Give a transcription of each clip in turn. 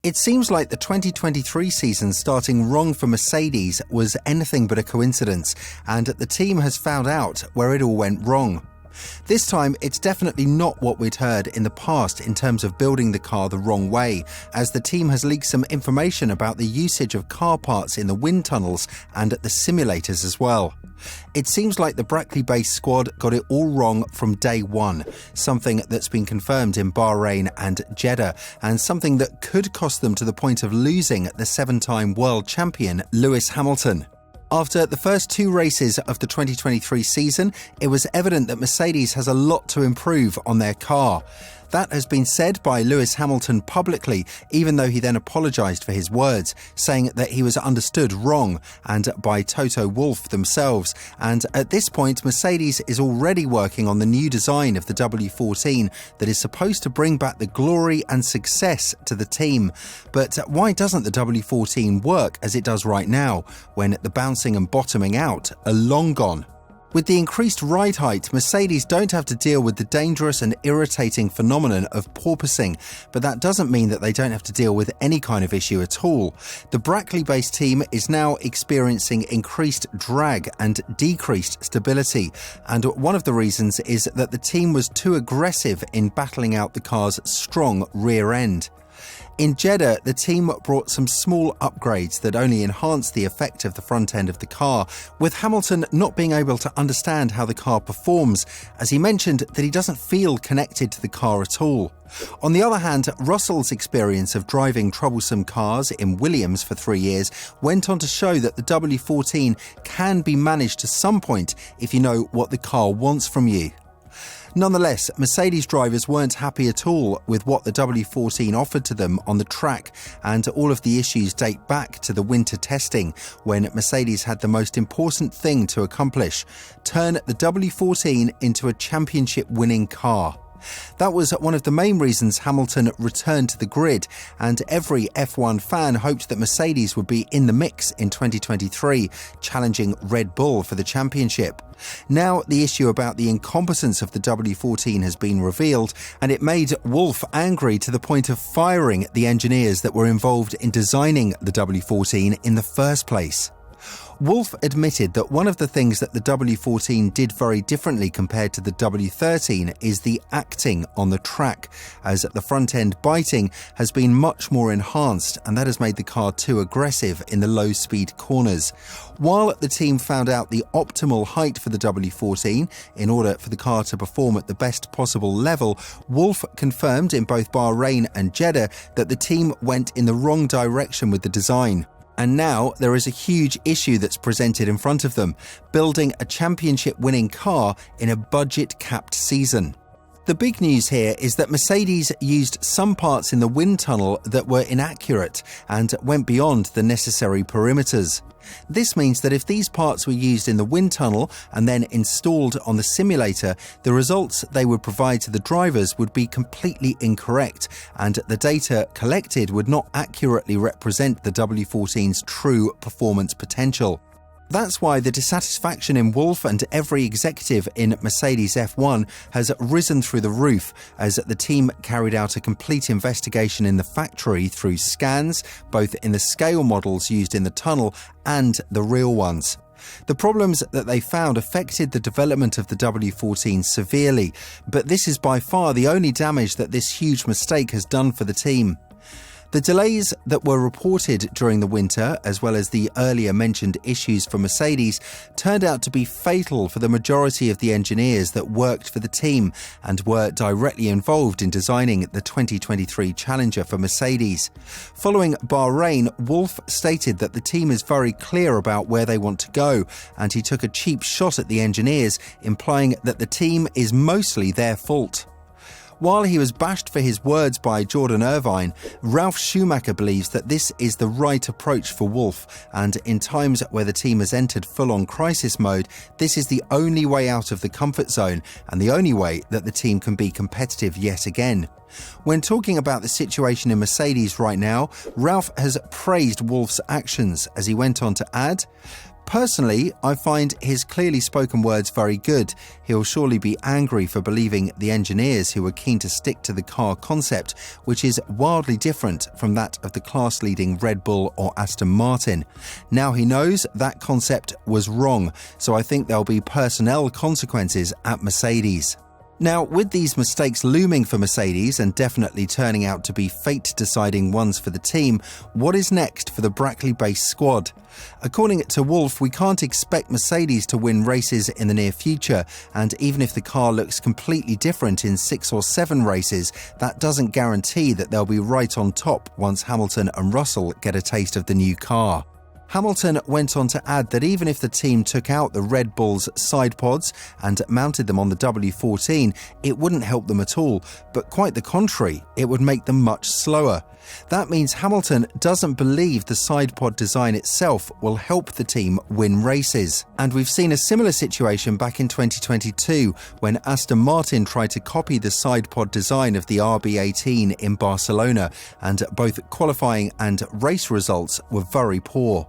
It seems like the 2023 season starting wrong for Mercedes was anything but a coincidence, and the team has found out where it all went wrong. This time, it's definitely not what we'd heard in the past in terms of building the car the wrong way, as the team has leaked some information about the usage of car parts in the wind tunnels and at the simulators as well. It seems like the Brackley-based squad got it all wrong from day one, something that's been confirmed in Bahrain and Jeddah, and something that could cost them to the point of losing the 7-time world champion Lewis Hamilton. After the first 2 races of the 2023 season, it was evident that Mercedes has a lot to improve on their car. That has been said by Lewis Hamilton publicly, even though he then apologised for his words, saying that he was understood wrong, and by Toto Wolff themselves. And at this point, Mercedes is already working on the new design of the W14 that is supposed to bring back the glory and success to the team. But why doesn't the W14 work as it does right now, when the bouncing and bottoming out are long gone? With the increased ride height, Mercedes don't have to deal with the dangerous and irritating phenomenon of porpoising, but that doesn't mean that they don't have to deal with any kind of issue at all. The Brackley-based team is now experiencing increased drag and decreased stability, and one of the reasons is that the team was too aggressive in battling out the car's strong rear end. In Jeddah, the team brought some small upgrades that only enhanced the effect of the front end of the car, with Hamilton not being able to understand how the car performs, as he mentioned that he doesn't feel connected to the car at all. On the other hand, Russell's experience of driving troublesome cars in Williams for 3 years went on to show that the W14 can be managed to some point if you know what the car wants from you. Nonetheless, Mercedes drivers weren't happy at all with what the W14 offered to them on the track, and all of the issues date back to the winter testing, when Mercedes had the most important thing to accomplish: turn the W14 into a championship-winning car. That was one of the main reasons Hamilton returned to the grid, and every F1 fan hoped that Mercedes would be in the mix in 2023, challenging Red Bull for the championship. Now the issue about the incompetence of the W14 has been revealed, and it made Wolff angry to the point of firing the engineers that were involved in designing the W14 in the first place. Wolff admitted that one of the things that the W14 did very differently compared to the W13 is the acting on the track, as the front-end biting has been much more enhanced, and that has made the car too aggressive in the low-speed corners. While the team found out the optimal height for the W14 in order for the car to perform at the best possible level, Wolff confirmed in both Bahrain and Jeddah that the team went in the wrong direction with the design. And now there is a huge issue that's presented in front of them: building a championship-winning car in a budget-capped season. The big news here is that Mercedes used some parts in the wind tunnel that were inaccurate and went beyond the necessary perimeters. This means that if these parts were used in the wind tunnel and then installed on the simulator, the results they would provide to the drivers would be completely incorrect, and the data collected would not accurately represent the W14's true performance potential. That's why the dissatisfaction in Wolff and every executive in Mercedes F1 has risen through the roof, as the team carried out a complete investigation in the factory through scans, both in the scale models used in the tunnel and the real ones. The problems that they found affected the development of the W14 severely, but this is by far the only damage that this huge mistake has done for the team. The delays that were reported during the winter, as well as the earlier mentioned issues for Mercedes, turned out to be fatal for the majority of the engineers that worked for the team and were directly involved in designing the 2023 Challenger for Mercedes. Following Bahrain, Wolff stated that the team is very clear about where they want to go, and he took a cheap shot at the engineers, implying that the team is mostly their fault. While he was bashed for his words by Jordan Irvine, Ralf Schumacher believes that this is the right approach for Wolff, and in times where the team has entered full-on crisis mode, this is the only way out of the comfort zone and the only way that the team can be competitive yet again. When talking about the situation in Mercedes right now, Ralf has praised Wolff's actions, as he went on to add, Personally, I find his clearly spoken words very good. He'll surely be angry for believing the engineers who were keen to stick to the car concept, which is wildly different from that of the class-leading Red Bull or Aston Martin. Now he knows that concept was wrong, so I think there'll be personnel consequences at Mercedes. Now, with these mistakes looming for Mercedes and definitely turning out to be fate-deciding ones for the team, what is next for the Brackley-based squad? According to Wolff, we can't expect Mercedes to win races in the near future, and even if the car looks completely different in 6 or 7 races, that doesn't guarantee that they'll be right on top once Hamilton and Russell get a taste of the new car. Hamilton went on to add that even if the team took out the Red Bull's side pods and mounted them on the W14, it wouldn't help them at all, but quite the contrary, it would make them much slower. That means Hamilton doesn't believe the side pod design itself will help the team win races. And we've seen a similar situation back in 2022 when Aston Martin tried to copy the side pod design of the RB18 in Barcelona, and both qualifying and race results were very poor.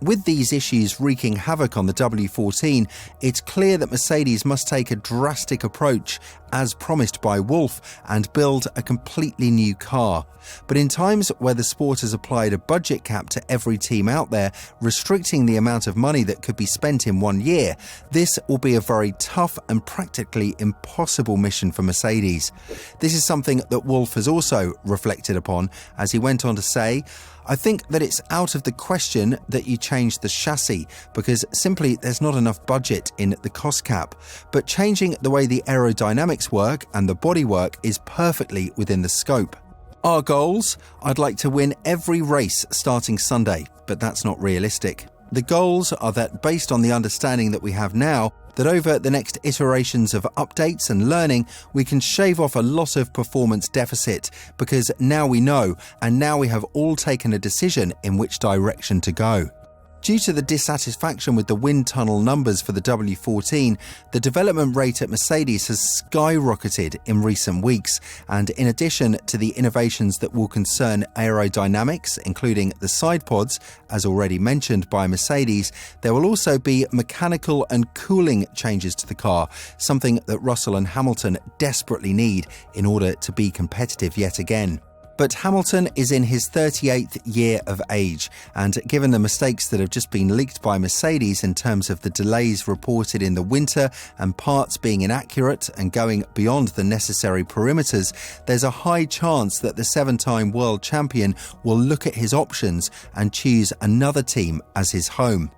With these issues wreaking havoc on the W14, it's clear that Mercedes must take a drastic approach, as promised by Wolff, and build a completely new car. But in times where the sport has applied a budget cap to every team out there, restricting the amount of money that could be spent in 1 year, this will be a very tough and practically impossible mission for Mercedes. This is something that Wolff has also reflected upon, as he went on to say, "I think that it's out of the question that you change the chassis, because simply there's not enough budget in the cost cap. But changing the way the aerodynamics work and the bodywork is perfectly within the scope. Our goals? I'd like to win every race starting Sunday, but that's not realistic. The goals are that, based on the understanding that we have now, that over the next iterations of updates and learning, we can shave off a lot of performance deficit, because now we know, and now we have all taken a decision in which direction to go." Due to the dissatisfaction with the wind tunnel numbers for the W14, the development rate at Mercedes has skyrocketed in recent weeks, and in addition to the innovations that will concern aerodynamics, including the side pods, as already mentioned by Mercedes, there will also be mechanical and cooling changes to the car, something that Russell and Hamilton desperately need in order to be competitive yet again. But Hamilton is in his 38th year of age, and given the mistakes that have just been leaked by Mercedes in terms of the delays reported in the winter and parts being inaccurate and going beyond the necessary perimeters, there's a high chance that the 7-time world champion will look at his options and choose another team as his home.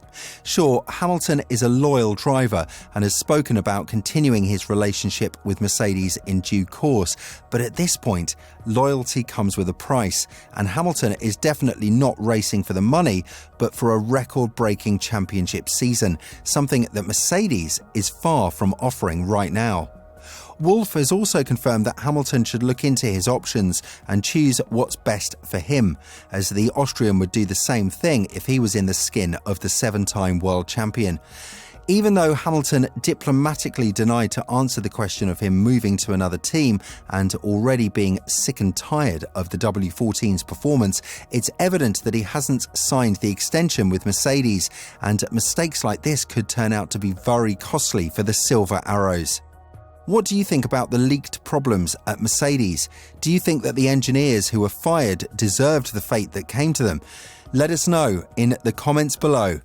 Sure, Hamilton is a loyal driver and has spoken about continuing his relationship with Mercedes in due course, but at this point, loyalty comes with a price, and Hamilton is definitely not racing for the money, but for a record-breaking championship season, something that Mercedes is far from offering right now. Wolff has also confirmed that Hamilton should look into his options and choose what's best for him, as the Austrian would do the same thing if he was in the skin of the 7-time world champion. Even though Hamilton diplomatically denied to answer the question of him moving to another team and already being sick and tired of the W14's performance, it's evident that he hasn't signed the extension with Mercedes, and mistakes like this could turn out to be very costly for the Silver Arrows. What do you think about the leaked problems at Mercedes? Do you think that the engineers who were fired deserved the fate that came to them? Let us know in the comments below.